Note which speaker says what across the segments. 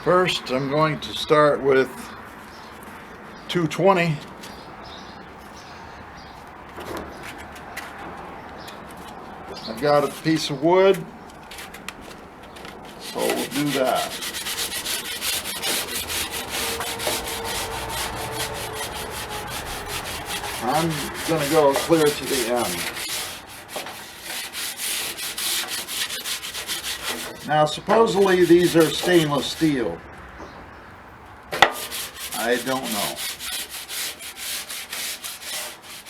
Speaker 1: First, I'm going to start with 220. I've got a piece of wood, so we'll do that. I'm going to go clear to the end. Now, supposedly these are stainless steel. I don't know.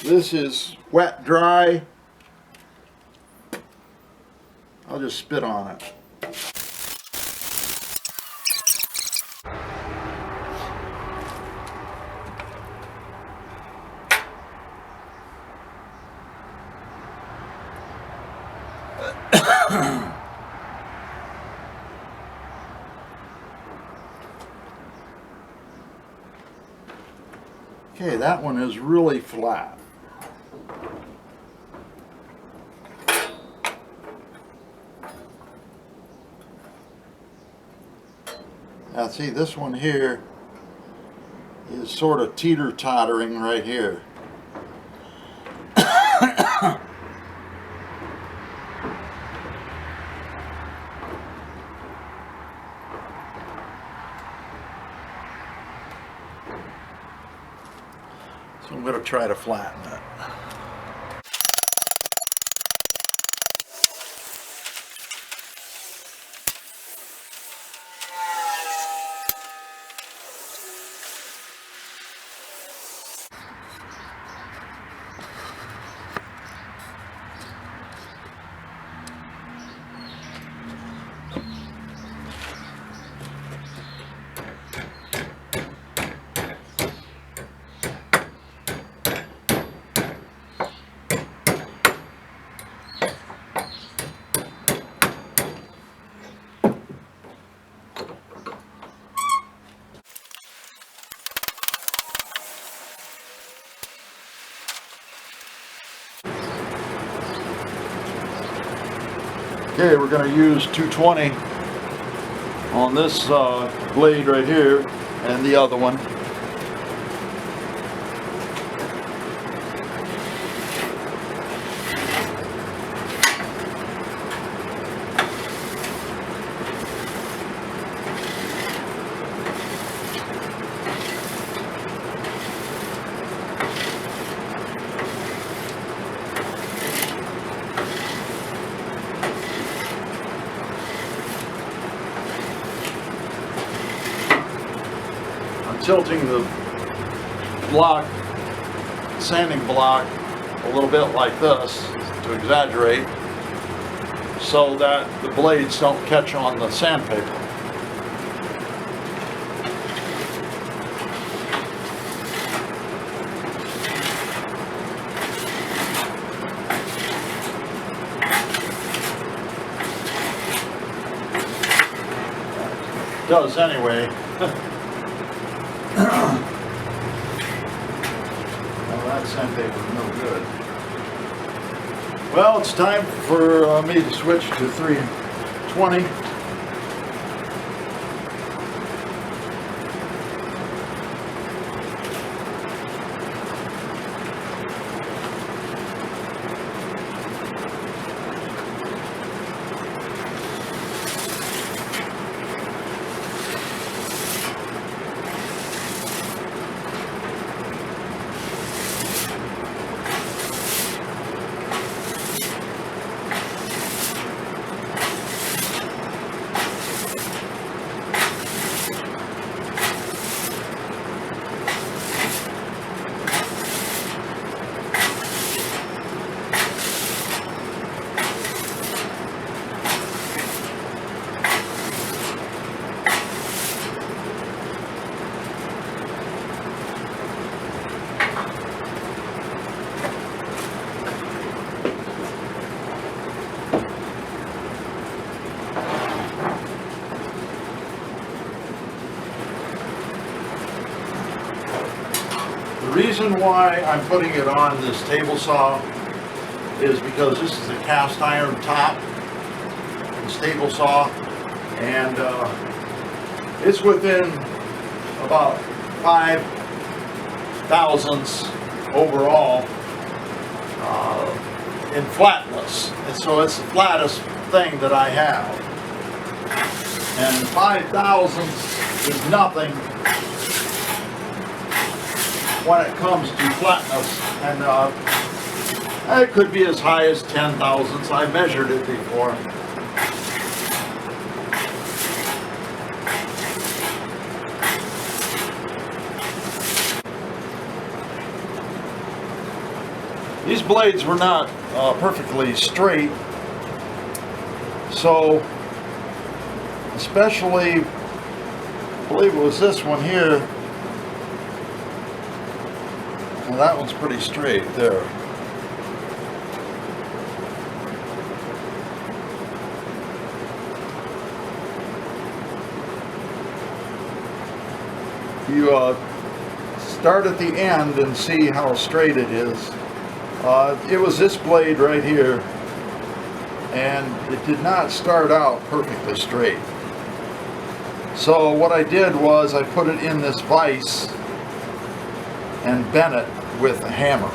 Speaker 1: This is wet dry. I'll just spit on it. Okay, that one is really flat. Now see, this one here is sort of teeter-tottering right here. So I'm going to try to flatten it. Okay, we're going to use 220 on this blade right here and the other one. Tilting the block, sanding block, a little bit like this to exaggerate so that the blades don't catch on the sandpaper. It does anyway. Well, that sandpaper is no good. Well, it's time for me to switch to 320. The reason why I'm putting it on this table saw is because this is a cast iron top, this table saw, and It's within about 5 thousandths overall in flatness, and so it's the flattest thing that I have. And 5 thousandths is nothing when it comes to flatness, and it could be as high as 10 thousandths. I measured it before. These blades were not perfectly straight, so especially, I believe it was this one here. Well, that one's pretty straight there. You start at the end and see how straight it is. It was this blade right here, and it did not start out perfectly straight. So what I did was I put it in this vise and bent it with a hammer.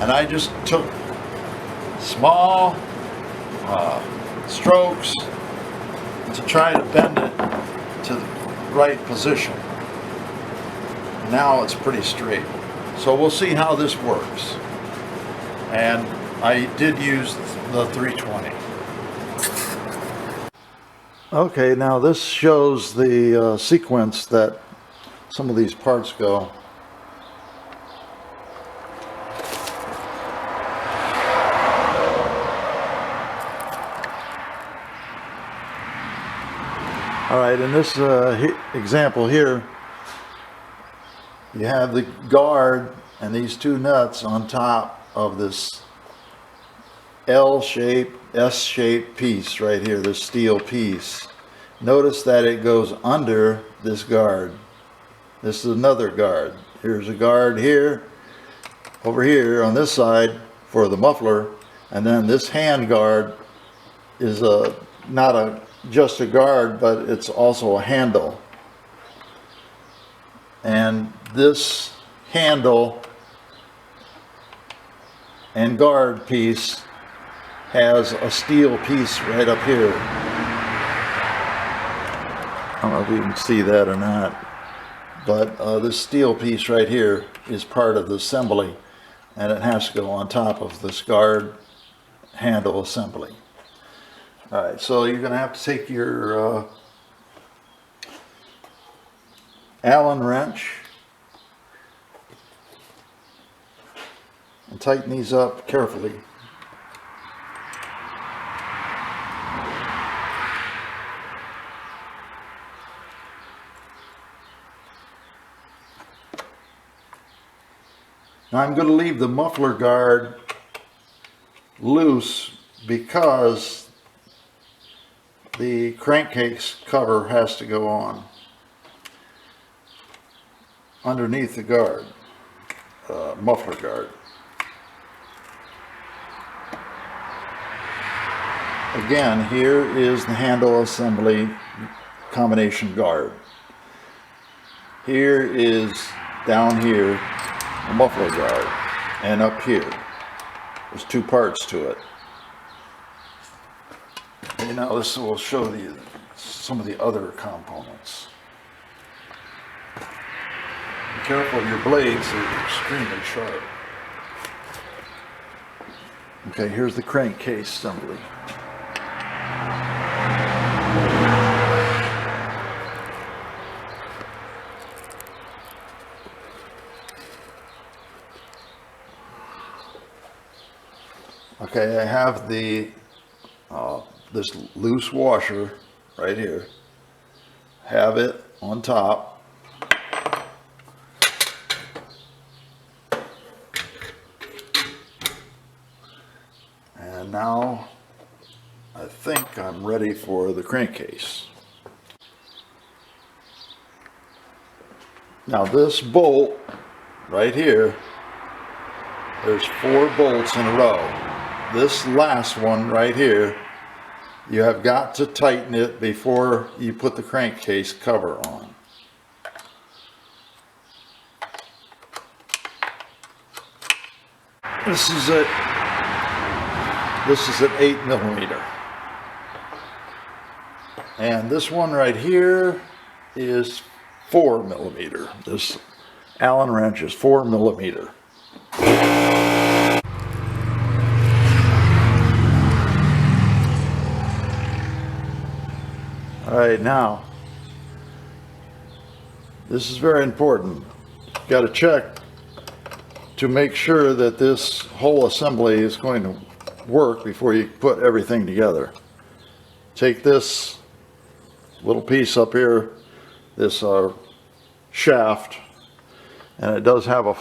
Speaker 1: And I just took small strokes to try to bend it to the right position. Now it's pretty straight. So we'll see how this works. And I did use the 320. Okay, now this shows the sequence that some of these parts go. All right, in this example here, you have the guard and these two nuts on top of this L-shaped, S-shaped piece right here, this steel piece. Notice that it goes under this guard. This is another guard. Here's a guard here, over here on this side for the muffler, and then this hand guard is not just a guard, but it's also a handle. And this handle and guard piece has a steel piece right up here. I don't know if you can see that or not, but this steel piece right here is part of the assembly, and it has to go on top of this guard handle assembly. All right, so you're going to have to take your Allen wrench and tighten these up carefully. Now I'm going to leave the muffler guard loose because the crankcase cover has to go on underneath the guard, muffler guard. Again, here is the handle assembly combination guard. Here is down here the muffler guard, and up here there's two parts to it. And now this will show you some of the other components. Be careful of your blades, they're extremely sharp. Okay, here's the crankcase assembly. Okay, I have the this loose washer right here. Have it on top. And now I think I'm ready for the crankcase. Now this bolt right here, there's 4 bolts in a row. This last one right here You have got to tighten it before you put the crankcase cover on. This is at 8mm. And this one right here is 4mm. This Allen wrench is 4mm. All right, now, this is very important. You've got to check to make sure that this whole assembly is going to work before you put everything together. Take this little piece up here, this shaft, and it does have a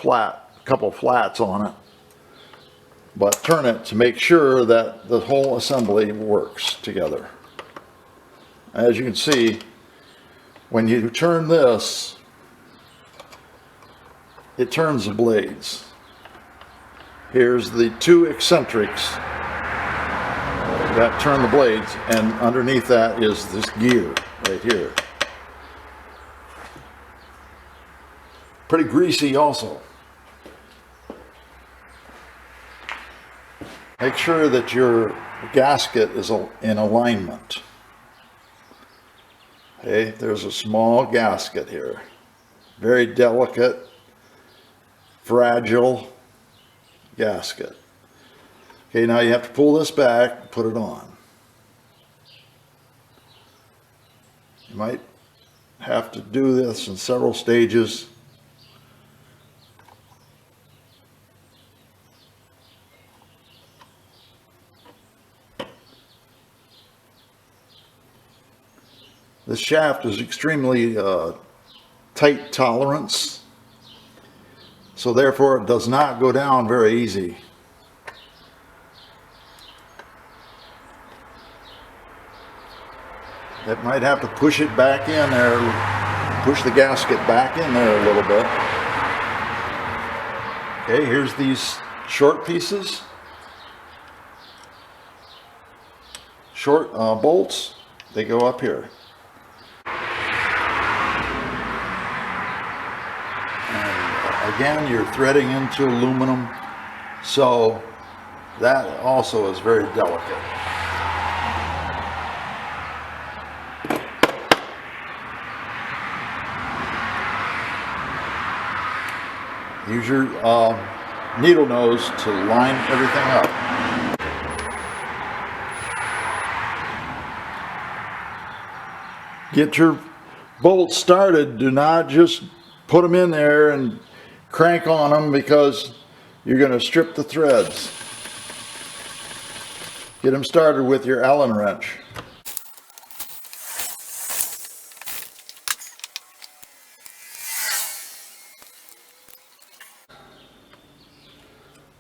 Speaker 1: couple flats on it, but turn it to make sure that the whole assembly works together. As you can see, when you turn this, it turns the blades. Here's the two eccentrics that turn the blades, and underneath that is this gear right here. Pretty greasy also. Make sure that your gasket is in alignment. Okay, there's a small gasket here. Very delicate, fragile gasket. Okay, now you have to pull this back, put it on. You might have to do this in several stages. This shaft is extremely tight tolerance, so therefore it does not go down very easy. It might have to push it back in there, push the gasket back in there a little bit. Okay, here's these short pieces, short bolts, they go up here. Again, you're threading into aluminum, so that also is very delicate. Use your needle nose to line everything up. Get your bolts started. Do not just put them in there and crank on them, because you're going to strip the threads. Get them started with your Allen wrench.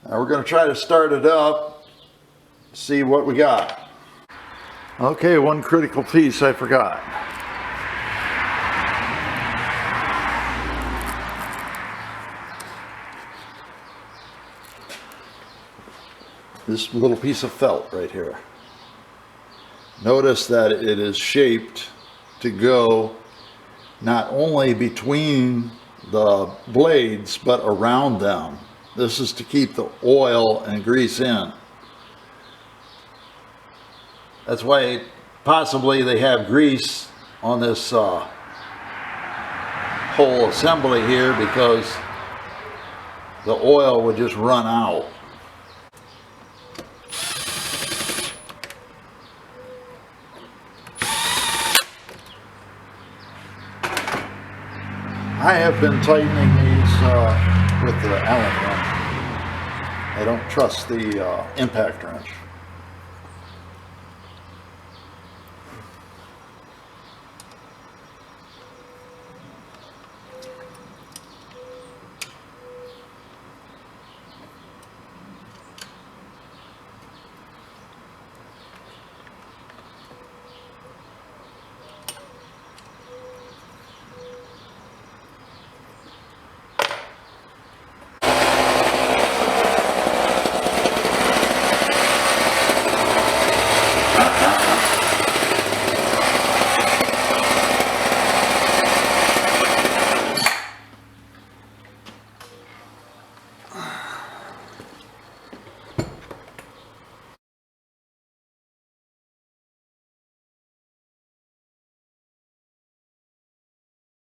Speaker 1: Now we're going to try to start it up, see what we got. Okay, one critical piece I forgot. This little piece of felt right here. Notice that it is shaped to go not only between the blades but around them. This is to keep the oil and grease in. That's why possibly they have grease on this whole assembly here, because the oil would just run out. I have been tightening these with the Allen wrench. I don't trust the impact wrench.